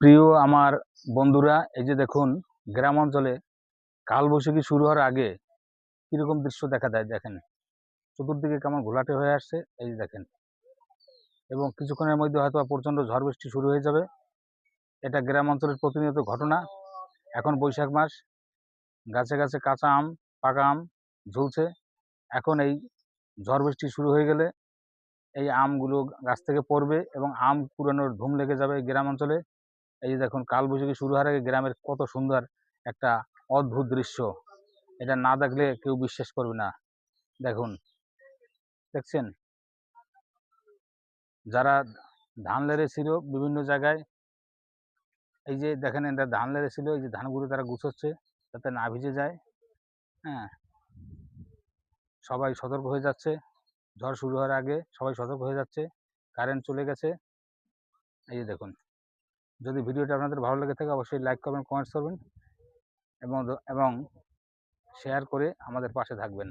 প্রিয় আমার বন্ধুরা, এই যে দেখুন, গ্রাম অঞ্চলে কালবৈশাখী শুরু হওয়ার আগে কিরকম দৃশ্য দেখা যায় দেখেন। চতুর্দিকে কেমন ঘোলাটে হয়ে আসছে, এই যে দেখেন। এবং কিছুক্ষণের মধ্যে হয়তো প্রচণ্ড ঝড় বৃষ্টি শুরু হয়ে যাবে। এটা গ্রাম অঞ্চলের প্রতিনিয়ত ঘটনা। এখন বৈশাখ মাস, গাছে গাছে কাঁচা আম, পাকা আম ঝুলছে। এখন এই ঝড় বৃষ্টি শুরু হয়ে গেলে এই আমগুলো গাছ থেকে পড়বে এবং আম কুড়ানোর ধুম লেগে যাবে এই গ্রাম অঞ্চলে। এই যে দেখুন, কালবৈশাখী শুরু হওয়ার আগে গ্রামের কত সুন্দর একটা অদ্ভুত দৃশ্য। এটা না দেখলে কেউ বিশ্বাস করবে না। দেখুন, দেখছেন? যারা ধান লেড়েছিল বিভিন্ন জায়গায়, এই যে দেখেন, এটা ধান লেড়েছিল, এই যে ধানগুলো তারা গুছোচ্ছে যাতে না ভিজে যায়। হ্যাঁ, সবাই সতর্ক হয়ে যাচ্ছে। ঝড় শুরু হওয়ার আগে সবাই সতর্ক হয়ে যাচ্ছে। কারেন্ট চলে গেছে। এই যে দেখুন, যদি ভিডিওটা আপনাদের ভালো লেগে থাকে অবশ্যই লাইক করবেন, কমেন্টস করবেন এবং এবং শেয়ার করে আমাদের পাশে থাকবেন।